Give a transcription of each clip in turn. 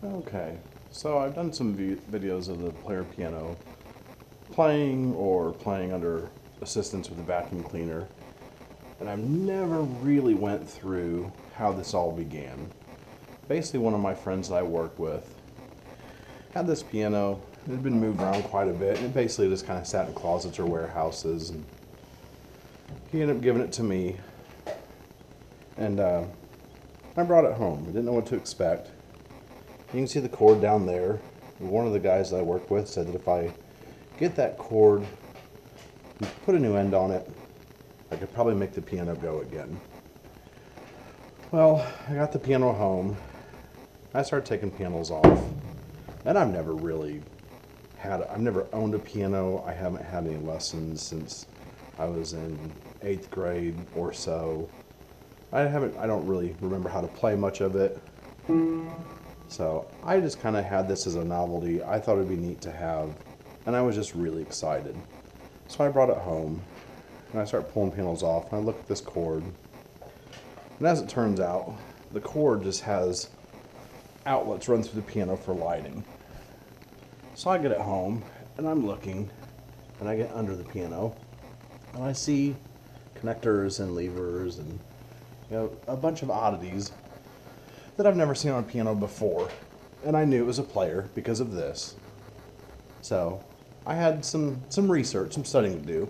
Okay, so I've done some videos of the player piano playing or playing under assistance with a vacuum cleaner, and I've never really went through how this all began. Basically, one of my friends that I work with had this piano. It had been moved around quite a bit, and it basically just kind of sat in closets or warehouses, and he ended up giving it to me, and I brought it home. I didn't know what to expect. You can see the cord down there. One of the guys that I work with said that if I get that cord and put a new end on it, I could probably make the piano go again. Well, I got the piano home. I started taking pianos off. And I've never owned a piano. I haven't had any lessons since I was in 8th grade or so. I don't really remember how to play much of it. So I just kind of had this as a novelty. I thought it'd be neat to have, and I was just really excited. So I brought it home, and I started pulling pianos off, and I looked at this cord. And as it turns out, the cord just has outlets run through the piano for lighting. So I get it home, and I'm looking, and I get under the piano, and I see connectors and levers and a bunch of oddities that I've never seen on a piano before. And I knew it was a player because of this. So I had some research, some studying to do.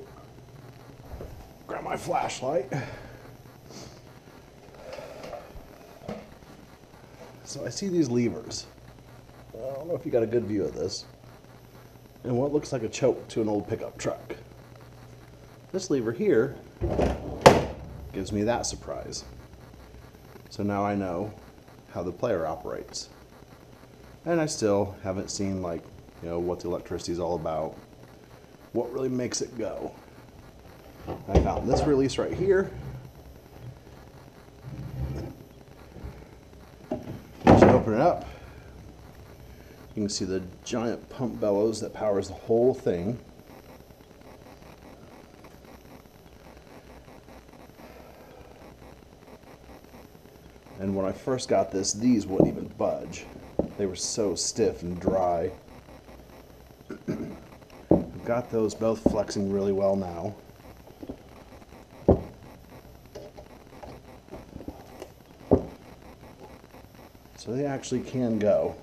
Grab my flashlight. So I see these levers. I don't know if you got a good view of this. And what looks like a choke to an old pickup truck. This lever here gives me that surprise. So now I know how the player operates. And I still haven't seen what the electricity is all about, what really makes it go. I found this release right here. Once you open it up, you can see the giant pump bellows that powers the whole thing. And when I first got this, these wouldn't even budge. They were so stiff and dry. I've got those both flexing really well now. So they actually can go.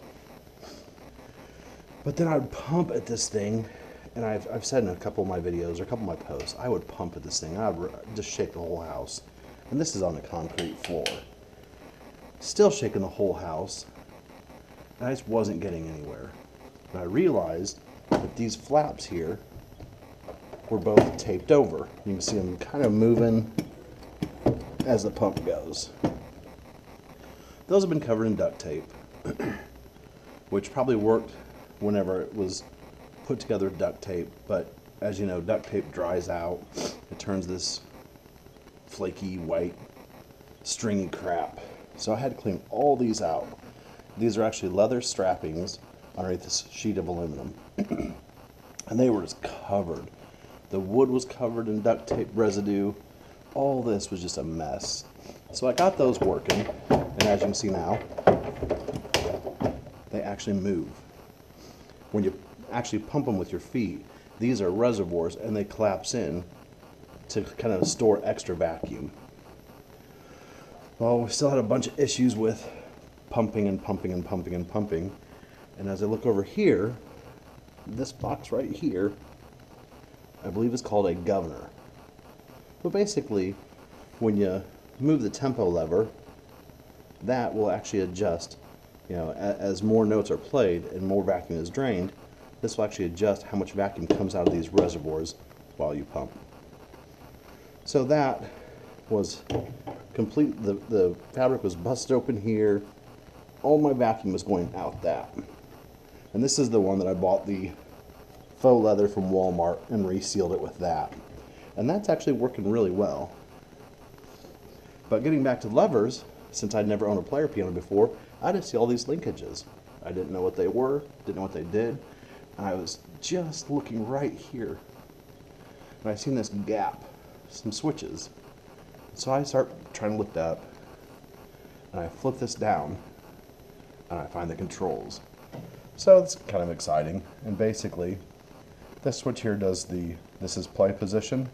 But then I'd pump at this thing, and I've said in a couple of my videos or a couple of my posts, I would pump at this thing. I would just shake the whole house. And this is on the concrete floor. Still shaking the whole house, and I just wasn't getting anywhere. And I realized that these flaps here were both taped over. You can see them kind of moving as the pump goes. Those have been covered in duct tape, which probably worked whenever it was put together with duct tape, but as you know, duct tape dries out. It turns this flaky, white, stringy crap. So I had to clean all these out. These are actually leather strappings underneath this sheet of aluminum. And they were just covered. The wood was covered in duct tape residue. All this was just a mess. So I got those working, and as you can see now, they actually move. When you actually pump them with your feet, these are reservoirs, and they collapse in to kind of store extra vacuum. Well, we still had a bunch of issues with pumping and pumping and pumping and pumping. And as I look over here, this box right here, I believe is called a governor. But basically, when you move the tempo lever, that will actually adjust, as more notes are played and more vacuum is drained, this will actually adjust how much vacuum comes out of these reservoirs while you pump. So that was complete. The fabric was busted open here. All my vacuum was going out that. And this is the one that I bought the faux leather from Walmart and resealed it with that. And that's actually working really well. But getting back to levers, since I'd never owned a player piano before, I didn't see all these linkages. I didn't know what they were, didn't know what they did. And I was just looking right here. And I seen this gap, some switches. So I start trying to lift up, and I flip this down, and I find the controls. So it's kind of exciting. And basically, this switch here does this is play position,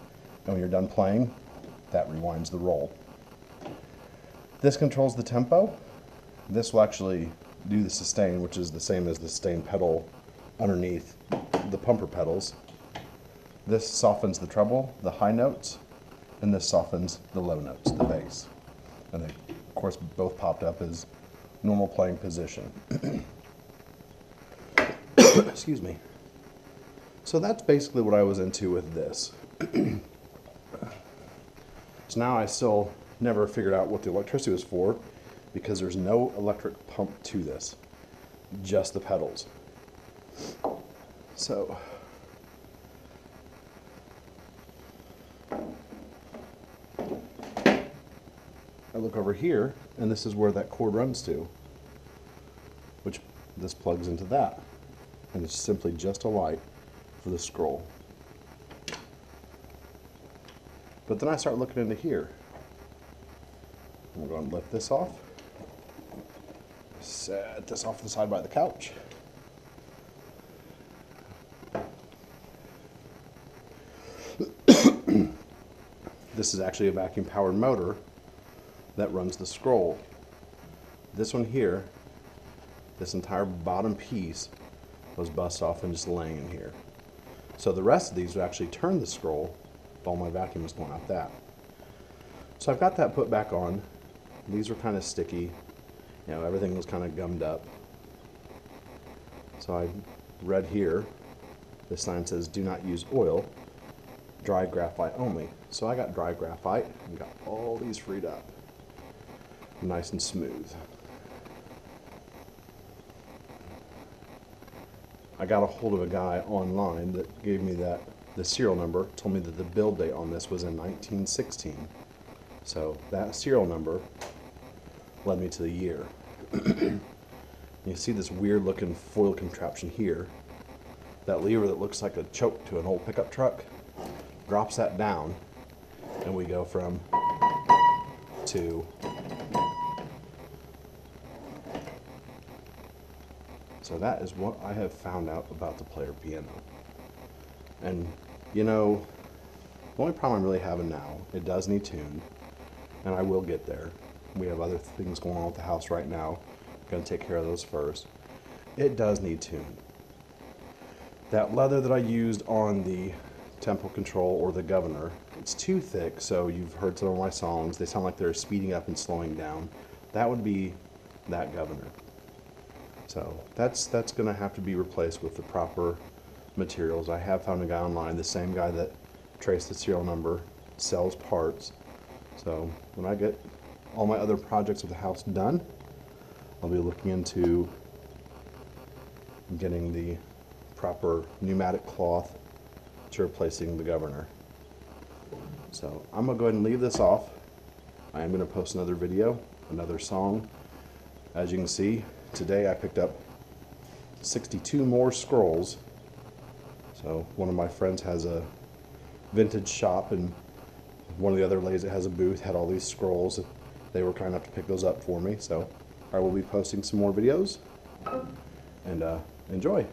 and when you're done playing, that rewinds the roll. This controls the tempo. This will actually do the sustain, which is the same as the sustain pedal underneath the pumper pedals. This softens the treble, the high notes, and this softens the low notes, the bass. And they, of course, both popped up as normal playing position. Excuse me. So that's basically what I was into with this. So now I still never figured out what the electricity was for, because there's no electric pump to this, just the pedals. So I look over here, and this is where that cord runs to, which this plugs into that, and it's simply just a light for the scroll. But then I start looking into here. I'm going to lift this off, set this off to the side by the couch. This is actually a vacuum powered motor that runs the scroll. This one here, this entire bottom piece was bust off and just laying in here. So the rest of these would actually turn the scroll while my vacuum was going out that. So I've got that put back on. These were kind of sticky. You know, everything was kind of gummed up. So I read here, this sign says do not use oil, dry graphite only. So I got dry graphite and got all these freed up. Nice and smooth. I got a hold of a guy online that gave me the serial number, told me that the build date on this was in 1916. So that serial number led me to the year. You see this weird looking foil contraption here. That lever that looks like a choke to an old pickup truck, drops that down, and we go from to. So that is what I have found out about the player piano. And you know, the only problem I'm really having now, it does need tuned, and I will get there. We have other things going on with the house right now. I'm going to take care of those first. It does need tuned. That leather that I used on the tempo control or the governor, it's too thick, so you've heard some of my songs. They sound like they're speeding up and slowing down. That would be that governor. So that's going to have to be replaced with the proper materials. I have found a guy online, the same guy that traced the serial number, sells parts. So when I get all my other projects of the house done, I'll be looking into getting the proper pneumatic cloth to replacing the governor. So I'm going to go ahead and leave this off. I am going to post another video, another song. As you can see, today I picked up 62 more scrolls. So one of my friends has a vintage shop, and one of the other ladies that has a booth had all these scrolls. They were kind enough to pick those up for me. So I will be posting some more videos, and enjoy.